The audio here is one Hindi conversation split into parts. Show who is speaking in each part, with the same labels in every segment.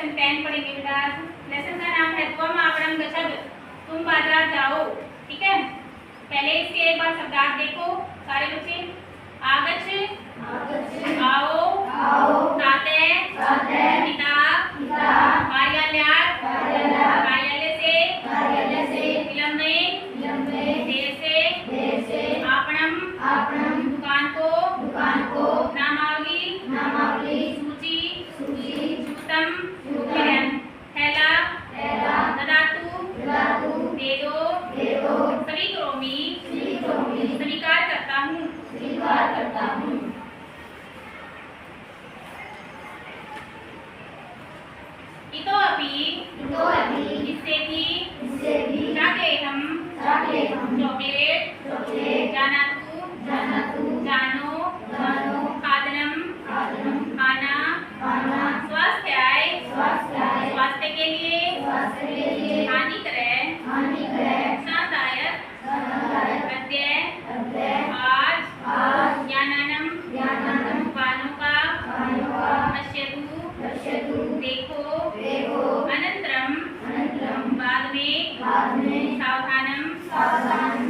Speaker 1: लेसन 10 पढ़ेंगे बेटा। लेसन का नाम है त्वम आपणम गच्छत, तुम बाजार जाओ। ठीक है, पहले इसके एक बार शब्दार्थ देखो सारे बच्चे। आगच्छ आओ, ताते पिता, कार्यालयात् कार्यालय से, विलंबे देर से, आपणम दुकान को, नामावली सूची, जूतम थैला, ददातु दे दो, स्वीकरोमि स्वीकार करता हूँ। इतोपि इससे भी चाकलेहम चॉकलेट, जानातु जानो, खादनम खाना, स्वास्थ्याय स्वास्थ्य के लिए, हानिकरः नुकसानदायक, अद्य आज, ज्ञानानम वालों का, पश्यतु देखो, अनंतरम बाद में, सावधानम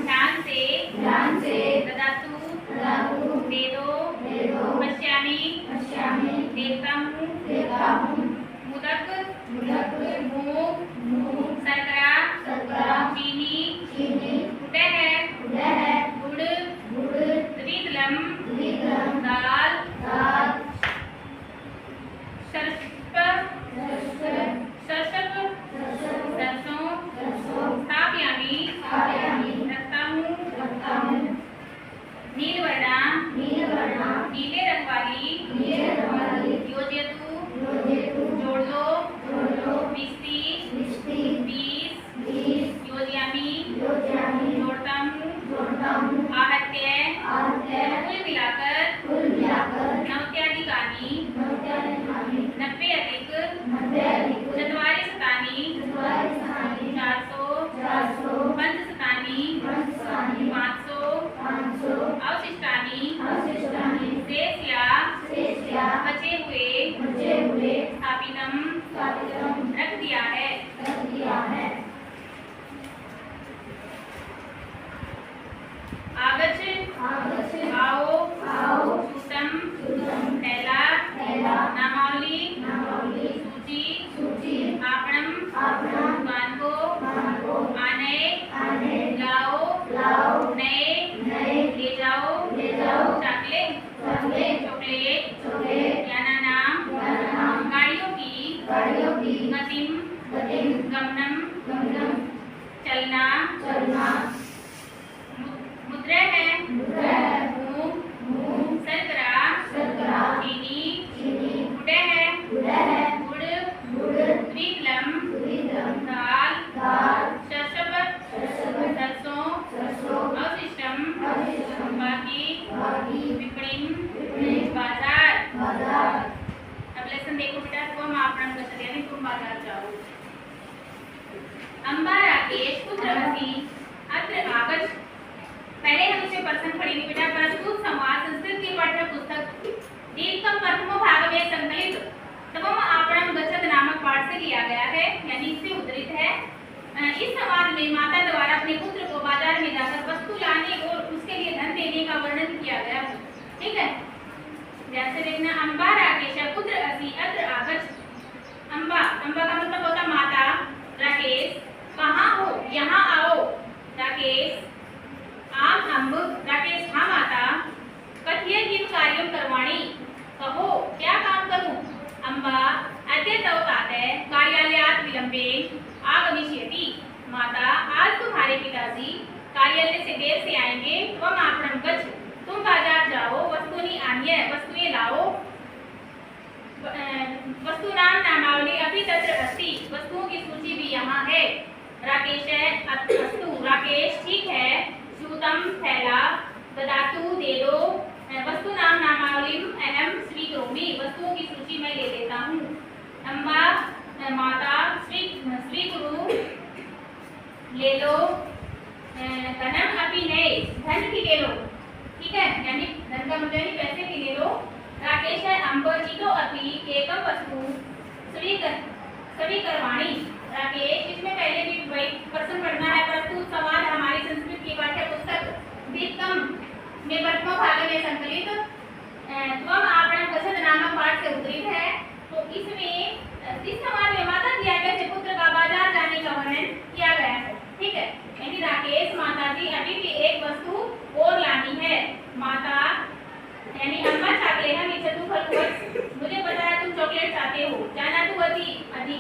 Speaker 1: ध्यान से, ददातु दे दो, पश्यामि देखता हूँ, मुदक मूंग, शर्करा चीनी, गुड़ द्विदलम दाल, सरसों, स्थापयामि रखता हूँ, नीलवर्णा नीले रंग वाली, योजयतु जोड़ दो, विस्ति 20, योजयामि जोड़ता हूँ, आहत्य कुल मिलाकर, नवत्याधिकानि 90 अधिक, चत्वारिशतानि 400, पंचशतानि 500, अवशिष्टानि शेष या बचे हुए स्थापितम रख दिया है। आगच्छ आओ, जूतम थैला, नामावली सूची, आपणम दुकान को, आने लाओ, नए ले जाओ, चॉकलेट, ज्ञानानाम गाड़ियों की, गतिम गमनम चलना, मुद्रा है मूंग, शर्करा चीनी, गुड़ द्विदलम दाल, सरसों, अवशिष्टम बाकी, विपणिम बाजार। अब लेसन देखो बेटा, तुम आपणम गच्छत यानी तुम बाजार जाओ। अम्बा राकेश पुत्र असि अत्र आगच्छ। पहले हम इसे प्रश्न पढ़ेंगे बेटा। प्रस्तुत संवाद संस्कृत की पाठ्य पुस्तक दीर्घम प्रथम भाग में संकलित त्वम आपणम गच्छत नामक पाठ से लिया गया है, यानी इससे उद्धृत है। इस संवाद में माता द्वारा अपने पुत्र को बाजार में जाकर वस्तु लाने और उसके लिए धन देने का वर्णन किया गया है। ठीक है, जैसे देखना, अम्बा राकेश पुत्र असि अत्र आगच्छ। अम्बा का मतलब होता माता, राकेश कहाँ हो, यहाँ आओ, राकेश आम अम्ब, राकेश हाँ माता, कथय किम कार्यम करवाणी, कहो क्या काम करूं, अम्बा अद्य तव ताते कार्यालयात् विलंबे आगमिष्यति, माता आज तुम्हारे पिताजी कार्यालय से देर से आएंगे, त्वम आपणम गच्छ तुम बाजार जाओ, वस्तूनि आन्य वस्तुएं लाओ, वस्तूनां नामावली अपि तत्र अस्ति, वस्तुओं की सूची भी यहाँ है। राकेश अस्तु, राकेश ठीक है, जूतम थैला, ददातु दे दो, वस्तूनां नामावली अहम स्वीकरोमि वस्तुओं की सूची मैं ले लेता हूँ। अम्बा माता स्वीकुरु ले लो, धनम अपि नए धन भी ले लो। ठीक है, यानी धन का मतलब पैसे भी ले लो। राकेश है अम्ब चितो अपि एकम वस्तु सभी करवाणी। राकेश, इसमें पहले भी वही प्रश्न पढ़ना है। प्रस्तुत संवाद हमारी संस्कृत की पाठ्य पुस्तक दीपकम में प्रथम भाग में संकलित त्वम आपणम गच्छत नामक पाठ से उद्धृत है। तो इसमें इस संवाद में माता की आज्ञा से पुत्र का बाजार जाने का वर्णन किया गया है। ठीक है, यानी राकेश, माता जी अभी भी एक वस्तु और लानी है। माता यानी अम्मा चाहते हैं नीचे तू फल, मुझे पता है तुम चॉकलेट चाहते हो। जाना तू अधिक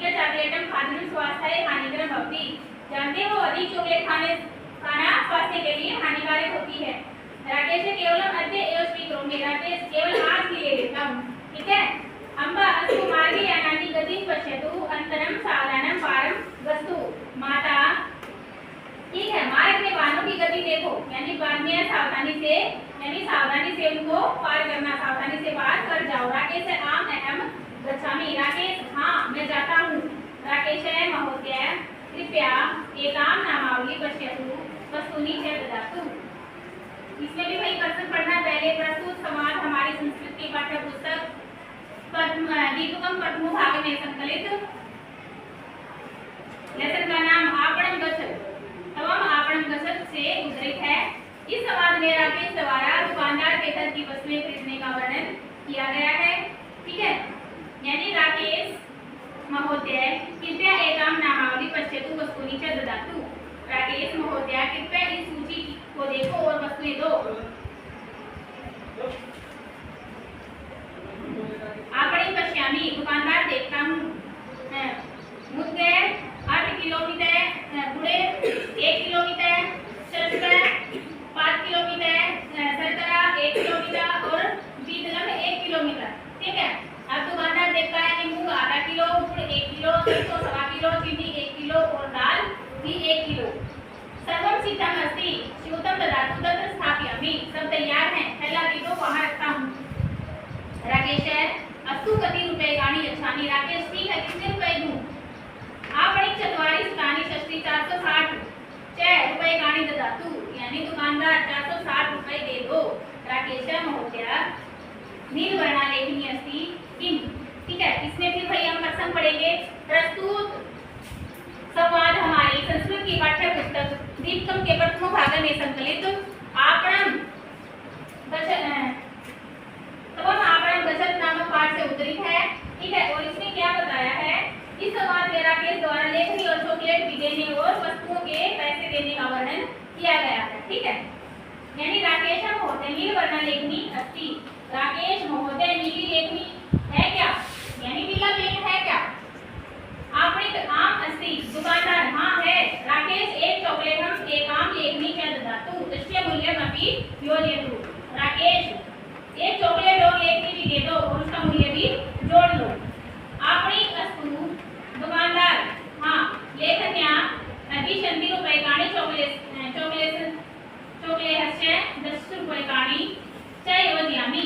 Speaker 1: चॉकलेटम खाद्यम स्वास्थ्य हानिकरम भवति। जानते हो अधिक चॉकलेट खाना स्वास्थ्य के लिए हानिकारक होती है। राकेश केवलम अद्य एव स्वीकरोमि। राकेश, केवल आज ही ले लेता हूं। ठीक है। अम्बा अस्तु मार्गे यानानि गतिं पश्यतु अन्तरं सावधानं पारं गच्छतु। माता, ठीक है, मार्ग में वाहनों की गति देखो, यानी बाद में सावधानी से उनको पार करना, सावधानी से पार कर जाओ। राकेश, आम अहम गच्छामि। राकेश, हाँ मैं जाता हूँ। राकेश महोदय, कृपया एकाम नामावली पश्यतु वस्तूनि च ददातु। इसमें भी वही प्रश्न पढ़ना। पहले प्रस्तुत संवाद हमारी संस्कृत की पाठ्य पुस्तक दीपकम प्रथम भाग में संकलित लेसन का नाम आपणम गच्छत तवम आपणम गच्छत से उद्धृत है। इस संवाद में राकेश द्वारा दुकानदार के घर की वस्तुएं खरीदने का वर्णन किया गया है। ठीक है, यानी राकेश महोदय, कृपया एकाम नामावली पश्यतु वस्तूनि च ददातु। राकेश महोदय, कृपया इस सूची को देखो और वस्तुएं दो। आपणी पश्यामि, दुकानदार देखता हूँ। मुद्दे 8 किलोमीटर, गुड़े 1 किलोमीटर, शर्करा 5 किलोमीटर, शर्करा 1 किलोमीटर और बीटगम 1 किलोमीटर। ठीक है, अब दुकानदार देखता है कि मूंग आधा किलो, गुड़ 1 किलो, सरसों 1.25 किलो, चीनी 1 किलो और दाल भी 1 किलो। सर्वम सिद्धम अस्ति, स्यूतम ददातु तत्र स्थापयामि। सब तैयार हैं, थैला दे दो, वहां रखता हूँ। राकेश, अस्तु कति रूप्यकाणि यच्छामि। राकेश, ठीक है, कितने रुपए दूं? आपणी चत्वारि शतानि षष्टि 460 रूप्यकाणि ददातु। यानी दुकानदार 460 रुपए दे दो। राकेश महोदय, नीलवर्णा लेखनी अस्ति किम। ठीक है, इसमें फिर भाई हम प्रश्न पढ़ेंगे। प्रस्तुत संवाद हमारी संस्कृत की पाठ्य पुस्तक दीपकम के प्रथम भाग में संकलित आपणम गच्छत नामक पाठ से उद्धृत है। ठीक है, और इसने क्या बताया है? इस संवाद में राकेश द्वारा लेखनी और चॉकलेट भी देने और वस्तुओं के पैसे देने का वर्णन किया गया है। ठीक है, यानी राकेश महोदय नीलवर्णा लेखनी अस्ति। राकेश महोदय, नीली लेखनी है क्या? यानी नीला पेन है क्या? आपणी आम अस्ति। दुकानदार, हाँ है। राकेश, एक चॉकलेट हम एकाम लेखनी च ददातु तस्य मूल्यमपि योजयतु। राकेश, एक चॉकलेट और लेखनी भी दे दो और उसका मूल्य भी जोड़ लो। आपणी अस्तु। दुकानदार, हाँ, लेखन्या 20 रूप्यकाणि चॉकलेटस्य 10 रूप्यकाणि च योजयामि।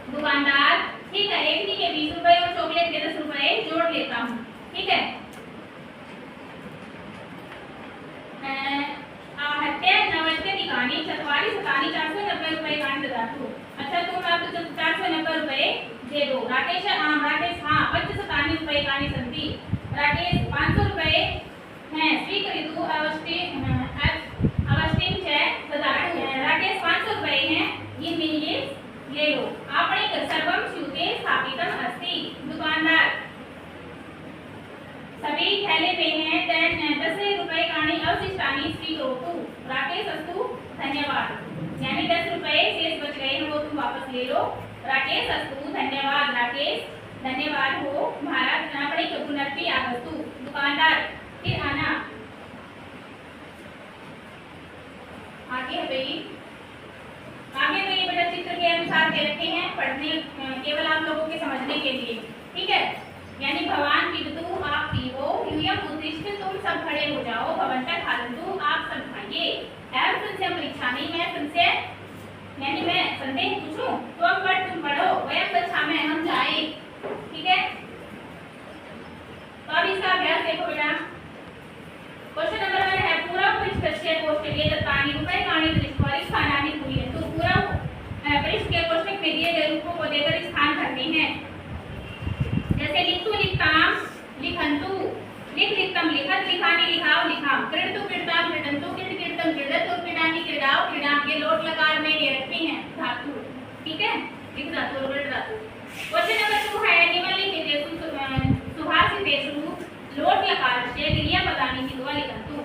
Speaker 1: दुकानदार, ठीक है, लेखनी के 20 रुपए और चॉकलेट के 10 रुपए जोड़ लेता हूँ। ठीक है, आहत्य नवत्यधिकानि चत्वारि शतानि 490 रूप्यकाणि ददातु। अच्छा, तुम अब 490 रुपए दे दो। राकेश, राकेश, हाँ, 5 शतानि रूप्यकाणि सन्ति। राकेश, 500 रुपए हैं, स्वीकरितु अवश्यं च ददातु। राकेश, 500 रुपए हैं, ये ले लो। आपणे सर्वं स्यूते स्थापितम् अस्ति। दुकानदार, सभी थैले पे हैं, 10 रूप्यकाणि अवशिष्टानि स्वीकरोतु। राकेश, अस्तु धन्यवाद। यानी 10 रुपए शेष बच गए हैं, वो तुम वापस ले लो। राकेश, अस्तु धन्यवाद। राकेश, धन्यवाद हो महाराज। आपणे पुनरपि आगन्तु। दुकानदार, फिर आना। आगे है भाई, आगे तो ये बेटा चित्र के अनुसार दे रखे हैं, पढ़ने केवल आप लोगों के समझने के लिए। ठीक है, यानी भगवान पिबतु, आप पीवो, यूयम उत्तिष्ठ, तुम सब खड़े हो जाओ, भवन्तः खादन्तु, आप सब खाइए। एवं संशयं पृच्छामि, मैं संशय यानी मैं संदेह पूछूं, तुम पढ़ो, वयं गच्छामः, हम जाए। ठीक है, तो अब इसका अभ्यास देखो बेटा। क्वेश्चन नंबर 1 है पूरव पृष्ठस्य कोष्ठके दत्तानि रूप्यकाणि दृष्ट्वा स्थानानि पूरयन्तु। पूरव पृष्ठ के कोष्ठक में दिए गए रूपों को देकर स्थान भरने हैं। जैसे लिखतु लिखताम लिखन लिखाव लिखाम, क्रीडतु क्रीडताम क्रीडन्तु क्रीड क्रीडतम क्रीडतु क्रीडामि क्रीडाओ क्रीडाम के लोट लकार में दे रखी हैं धातु, ठीक है, एक धातु और वर्ड धातु। क्वेश्चन नंबर 2 है निम्नलिखितेषु सुभाषितेषु लोट लकार से क्रियापदानि चित्वा लिखन्तु।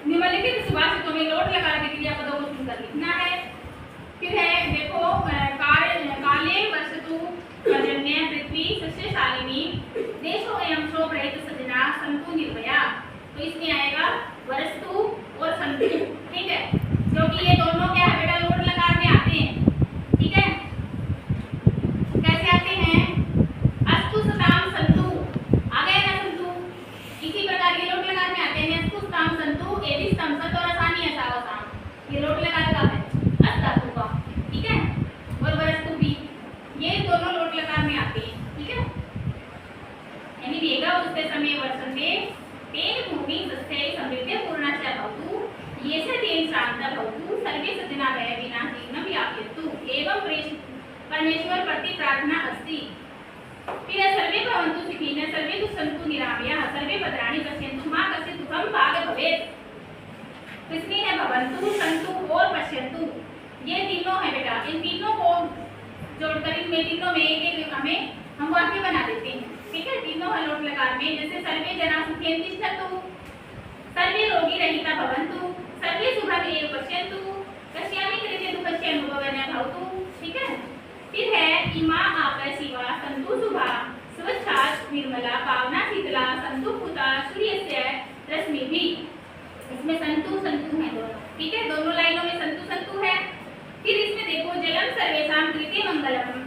Speaker 1: निम्नलिखित सुभाषितों में लोट लकार के क्रियापदों को चुनकर लिखना है। फिर है देखो काले वस्तु पर्जन्य पृथ्वी सस्यशालिनी देशो एवं शोभ रहित सजना संतु निर्भया, तो इसमें आएगा वस्तु और संतु, ठीक है, क्योंकि ये दोनों क्या है बेटा लोट लकार में आते हैं, ठीक है। कैसे आते हैं, अस्तु सताम संतु आ गया ना संतु, इसी प्रकार के लोट लकार में आते हैं अस्तु सताम संतु एवं संसत और आसानी असावसाम, ये लोट लकार का है अस्त धातु का, ठीक है, और वस्तु भी ये दोनों लोट लकार में आते हैं, ठीक है। यानी वेगा उसते समय वर्षन्ते तेन भूमि सस्यै समृद्धि पूर्णस्य भवतु येष तेन शान्ता भवतु सर्वे सजना भय विना जीवनं यापयन्तु एवं परमेश्वर प्रति प्रार्थना अस्ति। फिर सर्वे भवन्तु सुखिनः सर्वे तु सन्तु निरामयाः सर्वे भद्राणि पश्यन्तु मा कश्चित् दुःखं भाग् भवेत्। किसमें है भवन्तु सन्तु और पश्यन्तु, ये तीनों है बेटा, इन तीनों को जोड़कर इनमें तीनों में एक एक हमें हम वाक्य बना देते हैं, ठीक है। तीनों है लोट लकार में, जैसे सर्वे जना सुखेन तिष्ठन्तु, सर्वे रोगी रहिता भवन्तु, सर्वे सुखं एव पश्यन्तु, कस्यामि कृते दुःखस्य अनुभवः न भवतु, ठीक है। फिर है इमा आप शिवा सन्तु शुभा स्वच्छा निर्मला पावना शीतला सन्तु पूता सूर्यस्य रश्मिभिः, इसमें संतु संतु है दोनों, ठीक है, दोनों लाइनों में संतु संतु है। फिर इसमें देखो जलम सर्वेषां कृते मंगलम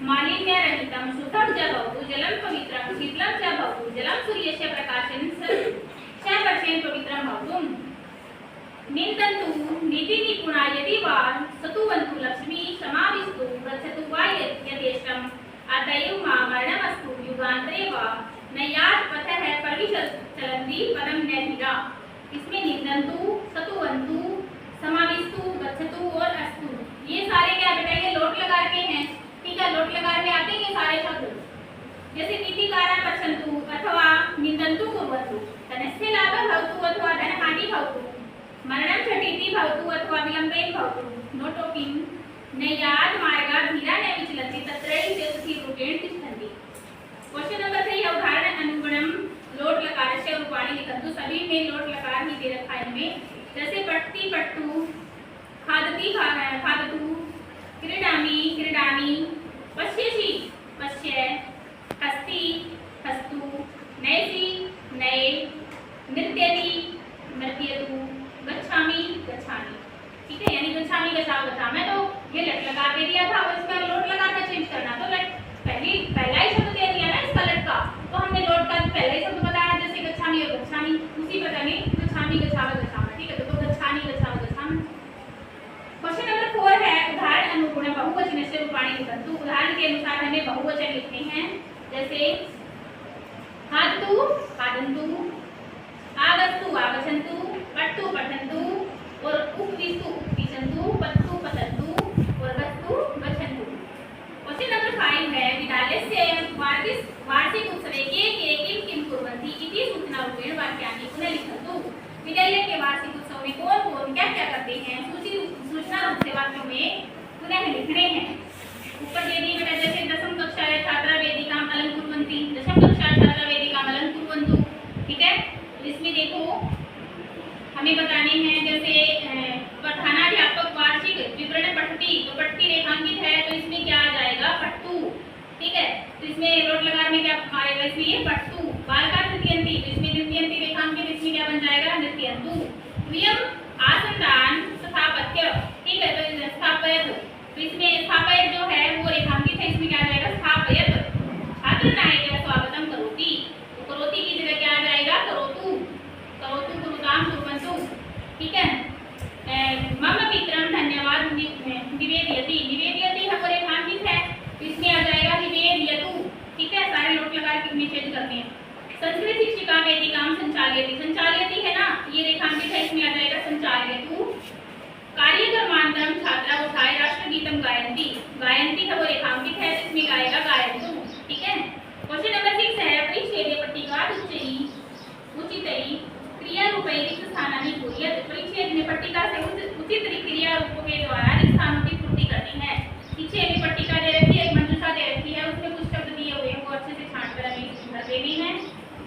Speaker 1: मालिन्य रहितम शुद्धं च भवतु जलम पवित्रं शीतलं च भवतु जलम सूर्यस्य प्रकाशेन च पवित्रं भवतु निन्दन्तु नीति निपुणा यदि वा सतुवन्तु लक्ष्मी समाविष्टु गच्छतु वा यथेष्टम् अतएव मा मरणमस्तु युगान्तरे वा नयात् पथः परिचलन्ति पदं नैधिरा, इसमें निन्दन्तु सतुवन्तु समाविष्टु गच्छतु और अस्तु ये सारे क्या बेटा ये लोट लकार के हैं, ठीक है, लोट लकार में आते हैं सारे शब्द, जैसे नीतिकारा पश्यन्तु अथवा निन्दन्तु कुर्वन्तु धनस्य लाभः भवतु अथवा धनहानि भवतु मरणं झटिति भवतु अथवा विलम्बेन भवतु नो टॉकिंग नयात् मार्गात् धीरा न विचलन्ति तत्रैव ते स्थिरूपेण तिष्ठन्ति। क्वेश्चन नंबर 3 उदाहरण अनुगुणं लोट लकारस्य रूपाणि लिखन्तु, सभी में लोट लकार ही दे रखा है इनमें, जैसे पठति पठतु खादति खादतु क्रीडामि क्रीडामि पश्यसि पश्य हस्ति हस्तु नयसि नये नृत्यति नृत्यतु गच्छामि गच्छामि, ठीक है, यानी गच्छामि गच्छाओ गच्छामि, तो ये लट लगा दे दिया था, और इसमें लोट लगा कर चेंज करना, तो लट पहला ही शब्द दे दिया ना इसका लट का, तो हमने लोट का पहला ही शब्द बताया जैसे गच्छामि और गच्छामि, उसी प्रकार में गच्छामि गच्छाओ गच्छामि, ठीक है, तो गच्छामि गच्छाओ गच्छामि। क्वेश्चन नंबर 4 है उदाहरण अनुगुण बहुवचनस्य रूपाणि लिखन्तु, उदाहरण के अनुसार हमें बहुवचन लिखने हैं, जैसे खादतु खादन्तु आगन्तु आगच्छन्तु पठतु पठन्तु और उपविशतु उपविशन्तु पठतु पठन्तु और गच्छतु गच्छन्तु। क्वेश्चन नंबर 5 है विद्यालयस्य वार्षिक उत्सवे के किं किं कुर्वन्ति इति सूचनारूपेण वाक्यानि पुनः लिखन्तु। विद्यालय के वार्षिक उत्सव में कौन कौन क्या क्या करते हैं सूचना रूप से वाक्यों में पुनः लिखने हैं। ऊपर दे दी बेटा, जैसे दशम कक्षा छात्रा वेदिकां अलं कुर्वन्ति, दशम कक्षा छात्रा वेदिकां अलं कुर्वन्तु, ठीक है। इसमें देखो हमें बताने हैं, जैसे प्रधानाध्यापक वार्षिक विवरण पठती, तो पठती रेखांकित है तो इसमें क्या आ जाएगा पठतु, ठीक है, तो इसमें लोट लकार में क्या आएगा, इसमें ये पठतु। बालका नृत्यन्ति, तो इसमें नृत्यन्ति रेखांकित, इसमें क्या बन जाएगा नृत्यन्तु। द्वियम आसनदान स्थापत्य, ठीक है, तो स्थापयत, तो इसमें स्थापयत जो है वो रेखांकित है, इसमें क्या आ जाएगा स्थापयत। छात्र नायक स्वागतम करोति, तो करोति की जगह क्या आ जाएगा करोतु, करोतु कुरुताम कुर्वन्तु, ठीक है। मम मित्रं धन्यवाद निवेदयति, निवेदयति है वो रेखांकित है, तो इसमें आ जाएगा निवेदयतु, ठीक है, सारे लोट लगा के चेंज करते हैं। संस्कृत शिक्षिका वेदिकां संचालयति, संचालयति है ना, ये रेखांकित है, इसमें आ जाएगा संचालयतु। कार्यक्रमांतरं छात्रा उठाए राष्ट्रगीतम गायन्ति, गायन्ति है वो रेखांकित है, तो इसमें गाएगा गायन्तु, ठीक है। क्वेश्चन नंबर 6 है परिच्छेदे पट्टिका उच्चैः उचितैः क्रियारूपे रिक्त स्थानानि पूर्यत। परिच्छेद में पट्टिका से उचित क्रिया रूपों के द्वारा रिक्त स्थानों की पूर्ति करनी है। पीछे भी पट्टिका दे रखी है, एक मंजूषा दे रखी है, उसमें कुछ शब्द दिए हुए हैं, वो अच्छे से छांट कर हमें भर देनी है।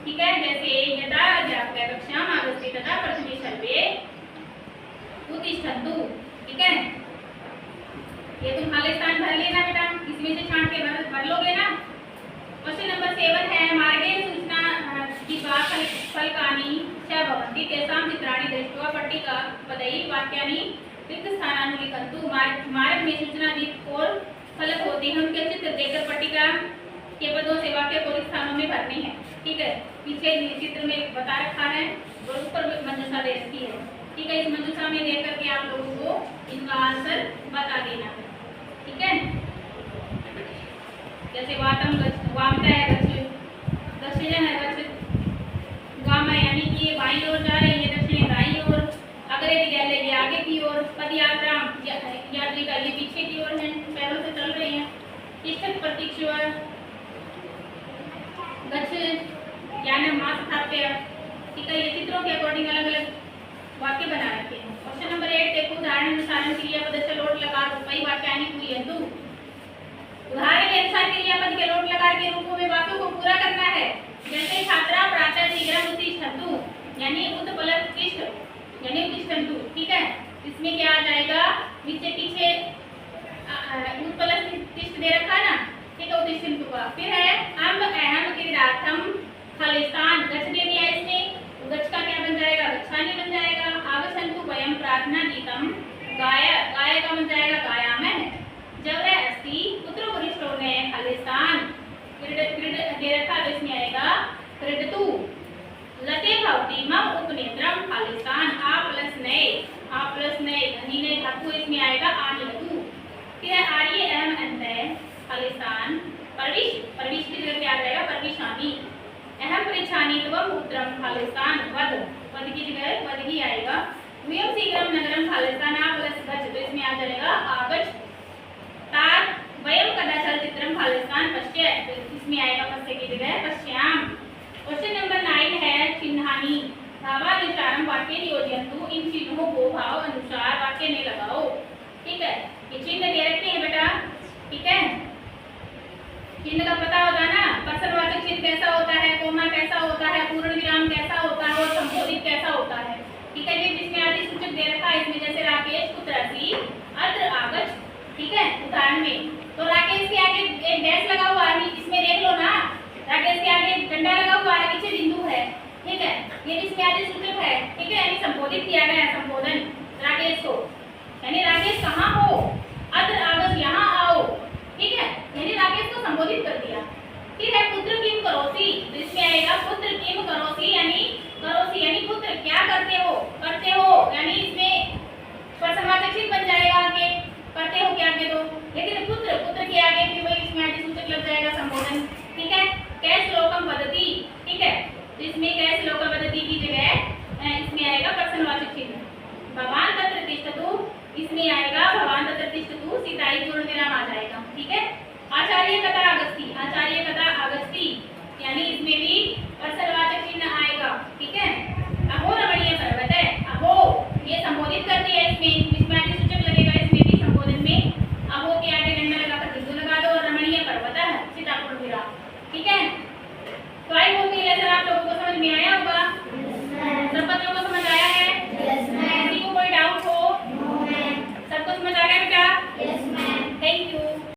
Speaker 1: ठीक है, जैसे यदा अध्यापक कक्षाम आगच्छति तदा प्रथमे सर्वे उत्तिष्ठन्तु। ठीक है, ये तुम खाली स्थान भर लेना बेटा, इसमें से छांट के भर लोगे ना। क्वेश्चन नंबर 7 है मार्गे सूचना दीपा फलकानि च भवन्ति तेषां चित्राणि दृष्ट्वा पट्टिका पदैः वाक्यानि रिक्त स्थानानि लिखन्तु। मार्ग में सूचना दीप और फलक होते हैं, उनके चित्र देखकर पट्टिका के पदों से वाक्य को रिक्त स्थानों में भरनी है। ठीक है, पीछे चित्र में बता रखा है और ऊपर मंजूषा दे रखी है। ठीक है, इस मंजूषा में देख करके आप लोगों को इनका आंसर बता देना है। ठीक है, जैसे वातम वामता है गच्छ, दक्षिण है गच्छ, गाम यानी कि ये बाईं ओर जा रही है, दक्षिण दाईं ओर, अग्रे विद्यालय ये आगे की ओर, पदयात्रा यात्री का ये पीछे की ओर है, पैरों से चल रही है। तिष्ठत प्रतीक्षा गच्छ यानी मास स्थाप्य। ठीक है, ये चित्रों के अकॉर्डिंग अलग अलग वाक्य बना रखे हैं। क्वेश्चन नंबर 8 देखो, उदाहरण अनुसार क्रियापद लोट लकार रूपी वाक्यानि पूरयन्तु। उदाहरण के अनुसार क्रियापद के लोट लकार के रूपों में वाक्यों को पूरा करना है। जैसे छात्रा प्रातः शीघ्रं उत्तिष्ठन्तु यानी उत्पलत्तिष्ठ यानी उत्तिष्ठन्तु। ठीक है, इसमें क्या आ जाएगा, नीचे पीछे उत्पलत्तिष्ठ दे रखा है ना। ठीक है, उत्तिष्ठन्तु का फिर है अम्ब अहम क्रीडार्थम खालिस्तान गच्छ दे दिया, इसमें गच्छ का क्या बन जाएगा, गच्छानि बन जाएगा। आगच्छन्तु वयं प्रार्थना गीतम गाय, गाय का बन जाएगा गायामः। जवरे अस्ति पुत्र वरिष्ठों ने खालिस्तान क्रीड दे रखा, तो इसमें आएगा क्रीडतु। लते भवति मम उपनेत्रम खालिस्तान आ प्लस नए धनी ने धातु, इसमें आएगा आनिलतु। फिर है आर्य एवं अंत खालिस्तान परविश की जगह क्या आ जाएगा, परविशानी। अहम परीक्षानी तवम पुत्रम खालिस्तान वध की जगह वध ही आएगा। वयम शीघ्रम नगरम खालिस्तान आ प्लस गच्छ, तो इसमें आ जाएगा आगच्छ। तात वयम कदा चलचित्रम खालिस्तान पश्य, तो इसमें आएगा पश्य की जगह पश्याम। क्वेश्चन नंबर 9 है चिन्हानि भावानुसारम वाक्य नियोजयन्तु। इन चिन्हों को भाव अनुसार वाक्य में लगाओ। ठीक है, ये चिन्ह दे रखे हैं बेटा। ठीक है, चिन्ह का पता होगा ना, प्रश्नवाचक चिन्ह कैसा होता है, कोमा कैसा होता है, पूर्ण विराम कैसा होता है और संबोधित कैसा होता है। ठीक है, ये जिसमें आदि सूचक दे रखा है, इसमें जैसे राकेश पुत्रसी अत्र आगच्छ। ठीक है, उदाहरण में तो राकेश के आगे एक डैश लगा हुआ है, इसमें देख लो ना, राकेश के आगे डंडा लगा हुआ है, पीछे बिंदु है। ठीक है, ये जिसमें आदि सूचक है। ठीक है, यानी संबोधित किया गया है, संबोधन राकेश को, यानी राकेश कहाँ हो, अत्र आगच्छ यहाँ आओ। ठीक है, यानी राकेश को संबोधित कर दिया। ठीक है, पुत्र किम करोसि, तो इसमें आएगा पुत्र किम करोसि यानी पुत्र क्या करते हो यानी इसमें प्रश्नवाचक चिन्ह बन जाएगा आगे, करते हो क्या आगे, तो लेकिन पुत्र के आगे भी वही इसमें आदि सूचक लग जाएगा, संबोधन। ठीक है, कै श्लोकम वदति। ठीक है, तो इसमें कै श्लोकम वदति की जगह इसमें आएगा प्रश्नवाचक चिन्ह। भगवान तत्र तिष्ठतु, इसमें आएगा भगवान तत्र तिष्ठतु, सीताई पूर्ण विराम आ जाएगा। ठीक है, आचार्य कथा